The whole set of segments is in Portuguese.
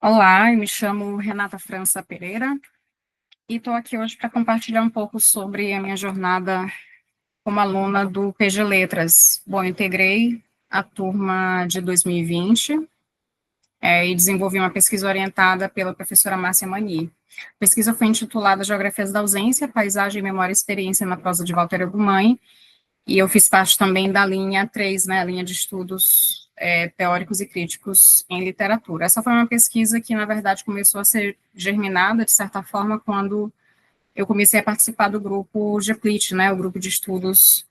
Olá, eu me chamo Renata França Pereira e estou aqui hoje para compartilhar um pouco sobre a minha jornada como aluna do PG Letras. Bom, eu integrei a turma de 2020 e desenvolvi uma pesquisa orientada pela professora Márcia Mani. A pesquisa foi intitulada Geografias da Ausência, Paisagem, Memória e Experiência na prosa de Walter Ugumãe, e eu fiz parte também da linha 3, né, a linha de estudos teóricos e críticos em literatura. Essa foi uma pesquisa que, na verdade, começou a ser germinada, de certa forma, quando eu comecei a participar do grupo GEPLIT, né, o grupo de estudos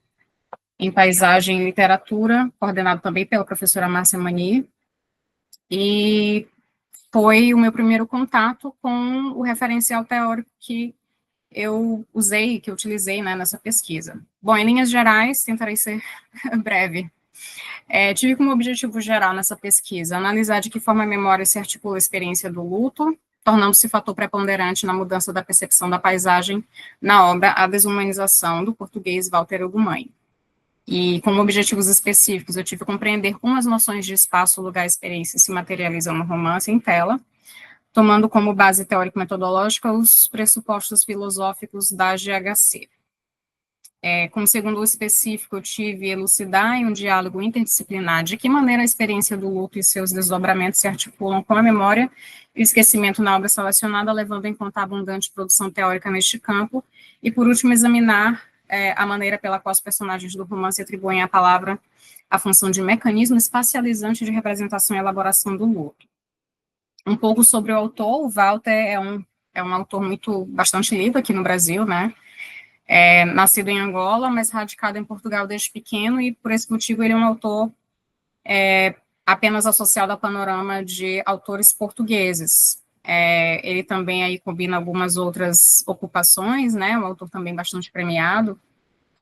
em paisagem e literatura, coordenado também pela professora Márcia Mani, e foi o meu primeiro contato com o referencial teórico que eu usei, que eu utilizei, né, nessa pesquisa. Bom, em linhas gerais, tentarei ser breve. Tive como objetivo geral nessa pesquisa analisar de que forma a memória se articula a experiência do luto, tornando-se fator preponderante na mudança da percepção da paisagem na obra A Desumanização, do português Walter Ugumãe. E como objetivos específicos, eu tive que compreender como as noções de espaço, lugar e experiência se materializam no romance em tela, tomando como base teórico-metodológica os pressupostos filosóficos da GHC. Como segundo específico, eu tive elucidar em um diálogo interdisciplinar de que maneira a experiência do luto e seus desdobramentos se articulam com a memória e o esquecimento na obra selecionada, levando em conta a abundante produção teórica neste campo, e por último, examinar a maneira pela qual os personagens do romance atribuem à palavra a função de mecanismo espacializante de representação e elaboração do luto. Um pouco sobre o autor, o Walter é um autor bastante lido aqui no Brasil, né? Nascido em Angola, mas radicado em Portugal desde pequeno, e por esse motivo ele é um autor apenas associado ao panorama de autores portugueses. Ele também aí combina algumas outras ocupações, né, um autor também bastante premiado,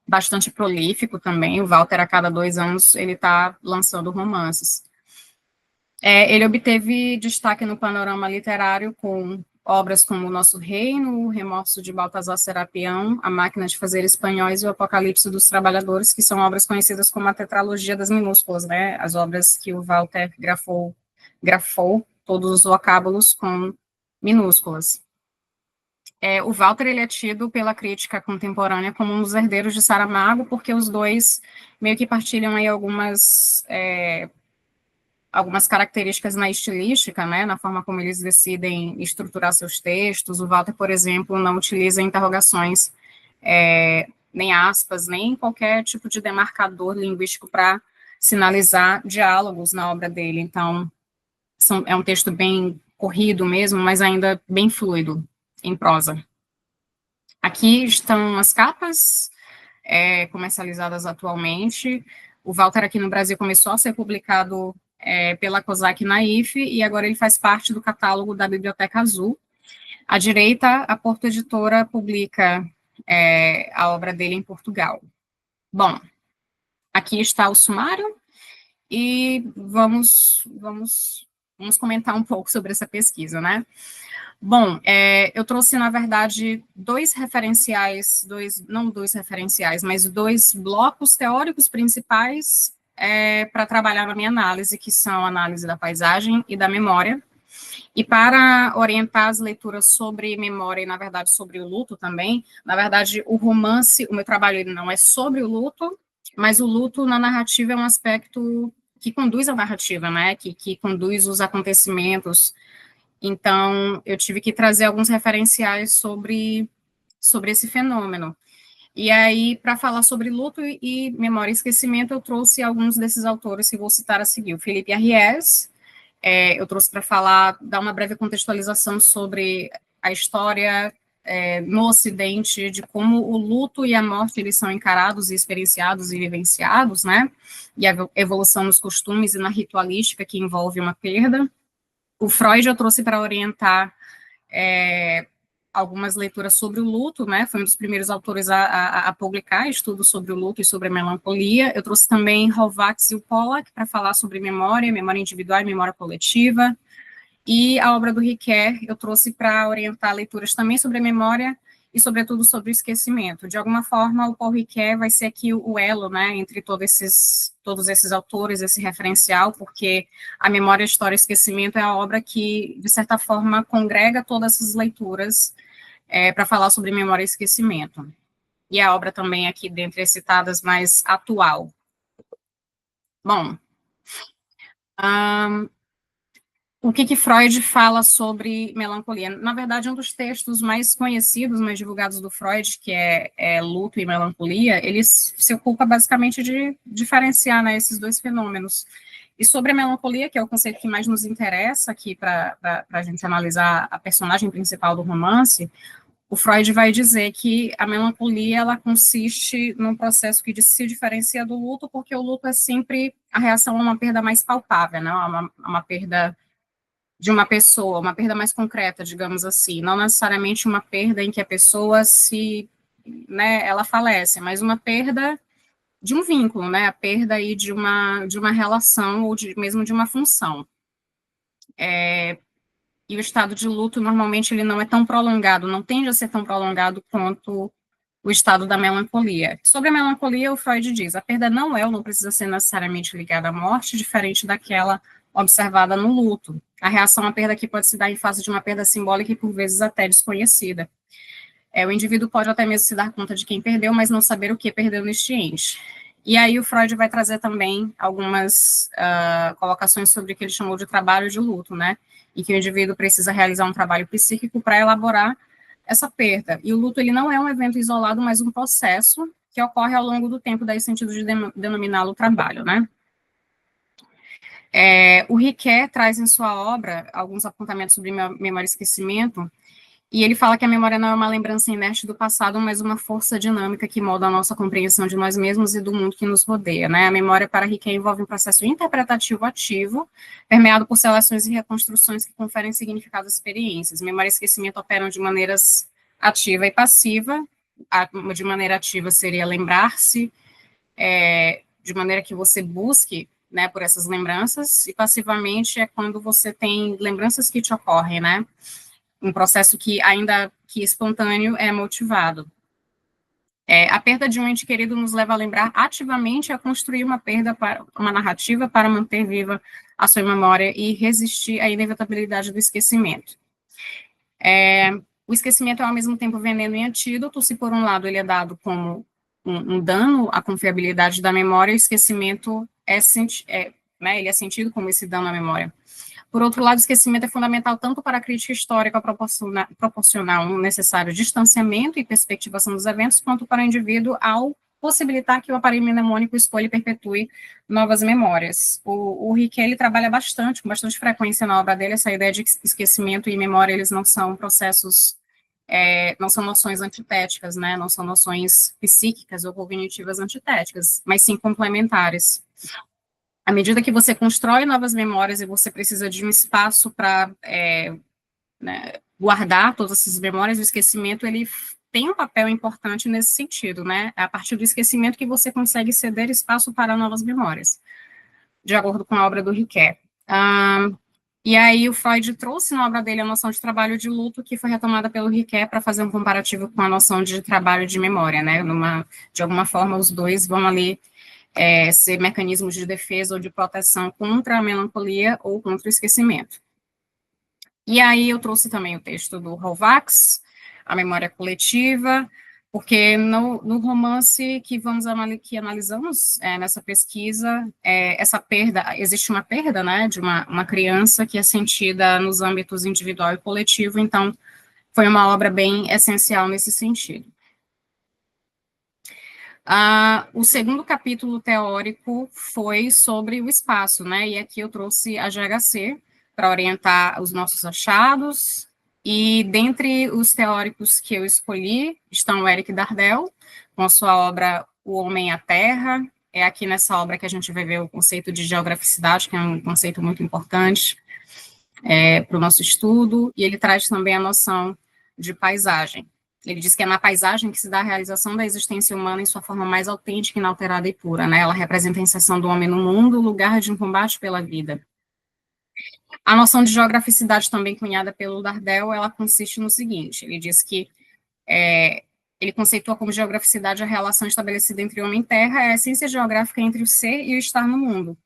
bastante prolífico também. O Walter, a cada 2 anos, ele está lançando romances. Ele obteve destaque no panorama literário com obras como O Nosso Reino, O Remorso de Baltasar Serapião, A Máquina de Fazer Espanhóis e O Apocalipse dos Trabalhadores, que são obras conhecidas como a tetralogia das minúsculas, né? As obras que o Walter grafou todos os vocábulos com minúsculas. O Walter, ele é tido pela crítica contemporânea como um dos herdeiros de Saramago, porque os dois meio que partilham aí algumas características na estilística, né, na forma como eles decidem estruturar seus textos. O Walter, por exemplo, não utiliza interrogações, nem aspas, nem qualquer tipo de demarcador linguístico para sinalizar diálogos na obra dele. Então, é um texto bem corrido mesmo, mas ainda bem fluido em prosa. Aqui estão as capas comercializadas atualmente. O Walter aqui no Brasil começou a ser publicado pela COSAC na IFE, e agora ele faz parte do catálogo da Biblioteca Azul. À direita, a Porto Editora publica a obra dele em Portugal. Bom, aqui está o sumário, e vamos comentar um pouco sobre essa pesquisa, né? Bom, eu trouxe, na verdade, não dois referenciais, mas dois blocos teóricos principais para trabalhar na minha análise, que são a análise da paisagem e da memória. E para orientar as leituras sobre memória e, na verdade, sobre o luto também, na verdade, o romance, o meu trabalho ele não é sobre o luto, mas o luto na narrativa é um aspecto que conduz a narrativa, né, que conduz os acontecimentos. Então, eu tive que trazer alguns referenciais sobre esse fenômeno. E aí, para falar sobre luto e memória e esquecimento, eu trouxe alguns desses autores que vou citar a seguir. O Felipe Arries, eu trouxe para falar, dar uma breve contextualização sobre a história no Ocidente, de como o luto e a morte eles são encarados e experienciados e vivenciados, né? E a evolução nos costumes e na ritualística que envolve uma perda. O Freud eu trouxe para orientar algumas leituras sobre o luto, né? Foi um dos primeiros autores a publicar estudos sobre o luto e sobre a melancolia. Eu trouxe também Rovax e o Pollack para falar sobre memória, memória individual e memória coletiva. E a obra do Riquet eu trouxe para orientar leituras também sobre a memória e, sobretudo, sobre o esquecimento. De alguma forma, o Paul Ricoeur vai ser aqui o elo, né, entre todos esses autores, esse referencial, porque a Memória, História e Esquecimento é a obra que, de certa forma, congrega todas essas leituras para falar sobre memória e esquecimento. E a obra também aqui, dentre as citadas, mais atual. Bom, o que Freud fala sobre melancolia? Na verdade, um dos textos mais conhecidos, mais divulgados do Freud, que é Luto e Melancolia, ele se ocupa basicamente de diferenciar, né, esses dois fenômenos. E sobre a melancolia, que é o conceito que mais nos interessa aqui para a gente analisar a personagem principal do romance, o Freud vai dizer que a melancolia ela consiste num processo que se diferencia do luto, porque o luto é sempre a reação a uma perda mais palpável, né, a uma perda de uma pessoa, uma perda mais concreta, digamos assim, não necessariamente uma perda em que a pessoa né, ela falece, mas uma perda de um vínculo, né, a perda aí de uma relação ou mesmo de uma função. E o estado de luto, normalmente, ele não é tão prolongado, não tende a ser tão prolongado quanto o estado da melancolia. Sobre a melancolia, o Freud diz, a perda não é ou não precisa ser necessariamente ligada à morte, diferente daquela observada no luto. A reação à perda aqui pode se dar em face de uma perda simbólica e, por vezes, até desconhecida. O indivíduo pode até mesmo se dar conta de quem perdeu, mas não saber o que perdeu neste ente. E aí o Freud vai trazer também algumas colocações sobre o que ele chamou de trabalho de luto, né? Em que o indivíduo precisa realizar um trabalho psíquico para elaborar essa perda. E o luto, ele não é um evento isolado, mas um processo que ocorre ao longo do tempo, daí sentido de denominá-lo trabalho, né? O Ricoeur traz em sua obra alguns apontamentos sobre memória e esquecimento, e ele fala que a memória não é uma lembrança inerte do passado, mas uma força dinâmica que molda a nossa compreensão de nós mesmos e do mundo que nos rodeia, né? A memória para Ricoeur envolve um processo interpretativo ativo, permeado por seleções e reconstruções que conferem significado às experiências. Memória e esquecimento operam de maneiras ativa e passiva. De maneira ativa seria lembrar-se, de maneira que você busque, né, por essas lembranças, e passivamente é quando você tem lembranças que te ocorrem, né? Um processo que, ainda que espontâneo, é motivado. A perda de um ente querido nos leva a lembrar ativamente a construir uma narrativa para manter viva a sua memória e resistir à inevitabilidade do esquecimento. O esquecimento é, ao mesmo tempo, veneno e antídoto. Se, por um lado, ele é dado como um dano à confiabilidade da memória, o esquecimento né, ele é sentido como esse dano à memória. Por outro lado, o esquecimento é fundamental tanto para a crítica histórica proporcionar um necessário distanciamento e perspectivação dos eventos, quanto para o indivíduo ao possibilitar que o aparelho mnemônico escolha e perpetue novas memórias. O Ricoeur, ele trabalha bastante, com bastante frequência na obra dele, essa ideia de esquecimento e memória, eles não são processos, não são noções antitéticas, né, não são noções psíquicas ou cognitivas antitéticas, mas sim complementares. À medida que você constrói novas memórias e você precisa de um espaço para né, guardar todas essas memórias, o esquecimento, ele tem um papel importante nesse sentido, né? É a partir do esquecimento que você consegue ceder espaço para novas memórias, de acordo com a obra do Ricoeur. E aí o Freud trouxe na obra dele a noção de trabalho de luto, que foi retomada pelo Ricoeur para fazer um comparativo com a noção de trabalho de memória, né? De alguma forma, os dois vão ali ser mecanismos de defesa ou de proteção contra a melancolia ou contra o esquecimento. E aí eu trouxe também o texto do Rovax, A Memória Coletiva, porque no romance que analisamos nessa pesquisa, essa perda, existe uma perda, né, de uma criança que é sentida nos âmbitos individual e coletivo, então foi uma obra bem essencial nesse sentido. O segundo capítulo teórico foi sobre o espaço, né? E aqui eu trouxe a GHC para orientar os nossos achados. E dentre os teóricos que eu escolhi estão o Eric Dardel, com a sua obra O Homem e a Terra. É aqui nessa obra que a gente vai ver o conceito de geograficidade, que é um conceito muito importante para o nosso estudo. E ele traz também a noção de paisagem. Ele diz que é na paisagem que se dá a realização da existência humana em sua forma mais autêntica, inalterada e pura, né? Ela representa a inserção do homem no mundo, lugar de um combate pela vida. A noção de geograficidade, também cunhada pelo Dardel, ela consiste no seguinte, ele diz que Ele conceitua como geograficidade a relação estabelecida entre homem e terra, a essência geográfica entre o ser e o estar no mundo.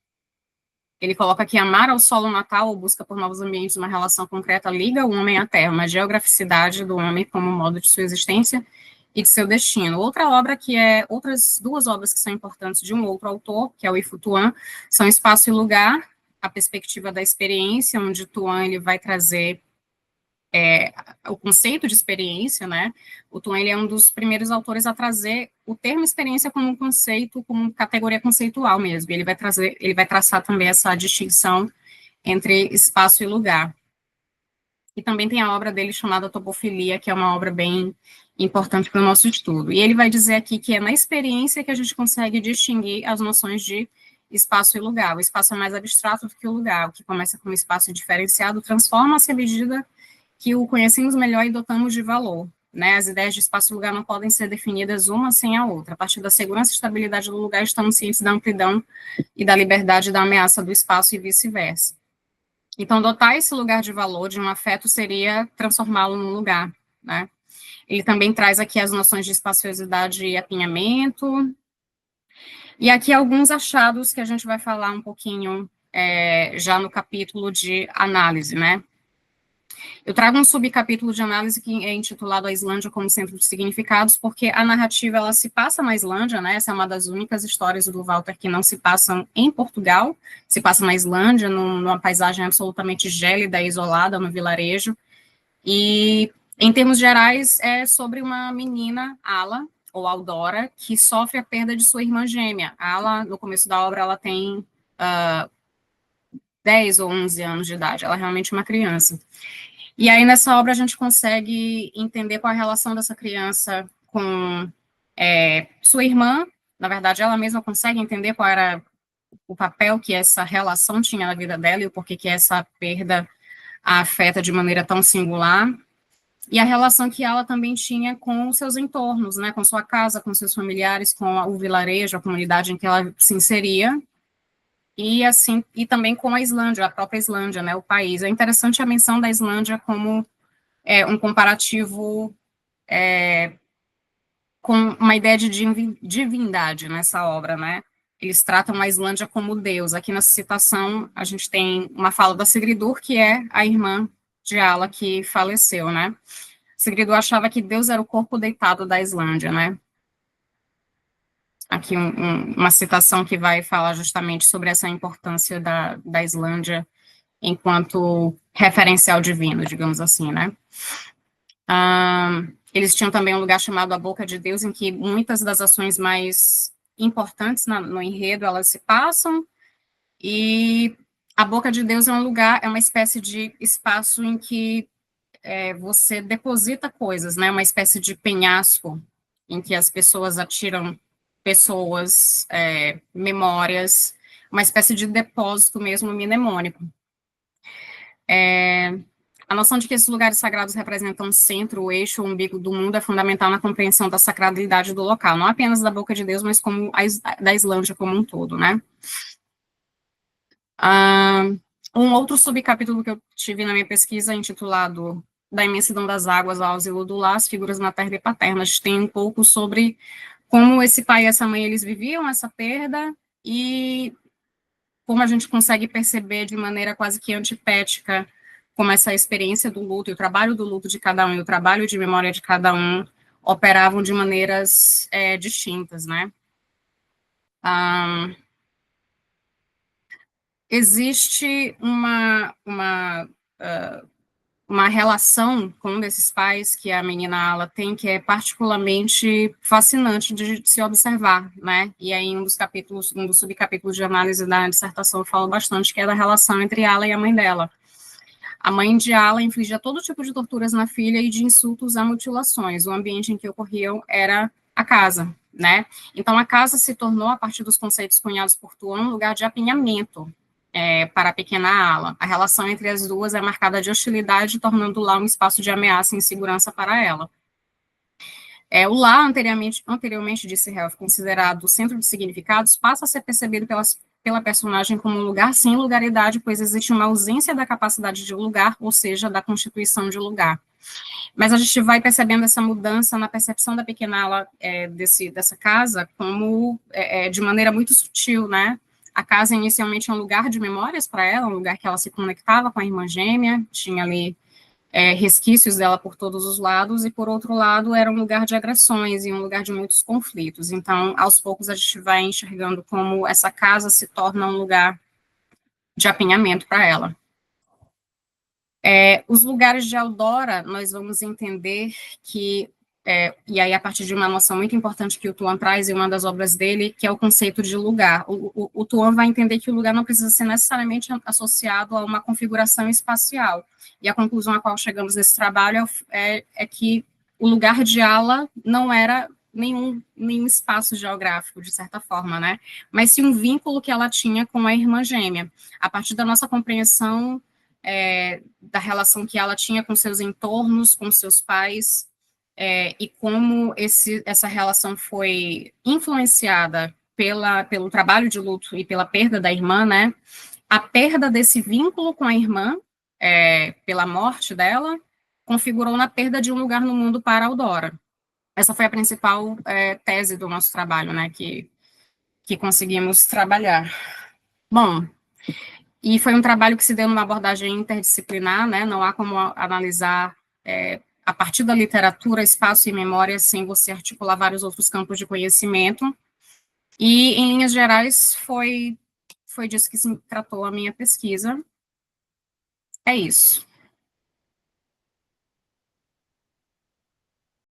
Ele coloca que amar ao solo natal ou busca por novos ambientes uma relação concreta liga o homem à terra, uma geograficidade do homem como modo de sua existência e de seu destino. Outra obra outras duas obras que são importantes de um outro autor, que é o Ifu Tuan, são Espaço e Lugar, a perspectiva da experiência, onde Tuan ele vai trazer o conceito de experiência, né? O Tuan ele é um dos primeiros autores a trazer o termo experiência como um conceito, como categoria conceitual mesmo. Ele vai traçar também essa distinção entre espaço e lugar. E também tem a obra dele chamada Topofilia, que é uma obra bem importante para o nosso estudo. E ele vai dizer aqui que é na experiência que a gente consegue distinguir as noções de espaço e lugar. O espaço é mais abstrato do que o lugar. O que começa como espaço diferenciado transforma-se à medida que o conhecemos melhor e dotamos de valor. Né? As ideias de espaço e lugar não podem ser definidas uma sem a outra. A partir da segurança e estabilidade do lugar, estamos cientes da amplidão e da liberdade da ameaça do espaço e vice-versa. Então, dotar esse lugar de valor, de um afeto, seria transformá-lo num lugar. Né? Ele também traz aqui as noções de espaciosidade e apinhamento. E aqui alguns achados que a gente vai falar um pouquinho já no capítulo de análise, né? Eu trago um subcapítulo de análise que é intitulado A Islândia como Centro de Significados, porque a narrativa ela se passa na Islândia, né? Essa é uma das únicas histórias do Walter que não se passam em Portugal, se passa na Islândia, numa paisagem absolutamente gélida e isolada, no vilarejo. E, em termos gerais, é sobre uma menina, Ala, ou Aldora, que sofre a perda de sua irmã gêmea. A Ala, no começo da obra, ela tem 10 ou 11 anos de idade, ela é realmente uma criança. E aí, nessa obra, a gente consegue entender qual é a relação dessa criança com sua irmã. Na verdade, ela mesma consegue entender qual era o papel que essa relação tinha na vida dela e o porquê que essa perda a afeta de maneira tão singular. E a relação que ela também tinha com os seus entornos, né, com sua casa, com seus familiares, com o vilarejo, a comunidade em que ela se inseria, e assim, e também com a Islândia, a própria Islândia, né, o país. É interessante a menção da Islândia como um comparativo com uma ideia de divindade nessa obra, né? Eles tratam a Islândia como Deus. Aqui nessa citação, a gente tem uma fala da Sigridur, que é a irmã de Ala que faleceu, né? Sigridur achava que Deus era o corpo deitado da Islândia, né? Aqui uma citação que vai falar justamente sobre essa importância da Islândia enquanto referencial divino, digamos assim, né? Eles tinham também um lugar chamado a Boca de Deus, em que muitas das ações mais importantes no enredo, elas se passam, e a Boca de Deus é um lugar, é uma espécie de espaço em que você deposita coisas, né, uma espécie de penhasco, em que as pessoas atiram pessoas, memórias, uma espécie de depósito mesmo mnemônico. A noção de que esses lugares sagrados representam o centro, o eixo, o umbigo do mundo é fundamental na compreensão da sacralidade do local, não apenas da Boca de Deus, mas como da Islândia como um todo, né? Um outro subcapítulo que eu tive na minha pesquisa, intitulado Da Imensidão das Águas ao Asilo do Lar, as figuras materna e paterna. A gente tem um pouco sobre como esse pai e essa mãe, eles viviam essa perda e como a gente consegue perceber de maneira quase que antipética como essa experiência do luto e o trabalho do luto de cada um e o trabalho de memória de cada um operavam de maneiras distintas, né? Existe uma relação com um desses pais que a menina Ala tem, que é particularmente fascinante de se observar, né? E aí um dos subcapítulos de análise da dissertação eu falo bastante, que é da relação entre Ala e a mãe dela. A mãe de Ala infligia todo tipo de torturas na filha e de insultos a mutilações. O ambiente em que ocorriam era a casa, né? Então, a casa se tornou, a partir dos conceitos cunhados por Tuan, um lugar de apinhamento para a pequena Ala. A relação entre as duas é marcada de hostilidade, tornando lá um espaço de ameaça e insegurança para ela. O lar, anteriormente disse Helf, considerado centro de significados, passa a ser percebido pela personagem como um lugar sem lugaridade, pois existe uma ausência da capacidade de lugar, ou seja, da constituição de lugar. Mas a gente vai percebendo essa mudança na percepção da pequena Ala dessa casa como de maneira muito sutil, né? A casa inicialmente é um lugar de memórias para ela, um lugar que ela se conectava com a irmã gêmea, tinha ali resquícios dela por todos os lados, e por outro lado era um lugar de agressões e um lugar de muitos conflitos. Então, aos poucos, a gente vai enxergando como essa casa se torna um lugar de apinhamento para ela. Os lugares de Eldora, nós vamos entender que, e aí a partir de uma noção muito importante que o Tuan traz em uma das obras dele, que é o conceito de lugar. O Tuan vai entender que o lugar não precisa ser necessariamente associado a uma configuração espacial. E a conclusão a qual chegamos nesse trabalho é que o lugar de Ala não era nenhum espaço geográfico, de certa forma, né? Mas sim um vínculo que ela tinha com a irmã gêmea. A partir da nossa compreensão da relação que ela tinha com seus entornos, com seus pais, e como essa relação foi influenciada pelo trabalho de luto e pela perda da irmã, né? A perda desse vínculo com a irmã, pela morte dela, configurou na perda de um lugar no mundo para a Eudora. Essa foi a principal tese do nosso trabalho, né? Que conseguimos trabalhar. Bom, e foi um trabalho que se deu numa abordagem interdisciplinar, né? Não há como analisar a partir da literatura, espaço e memória sem você articular vários outros campos de conhecimento. E, em linhas gerais, foi disso que se tratou a minha pesquisa. É isso.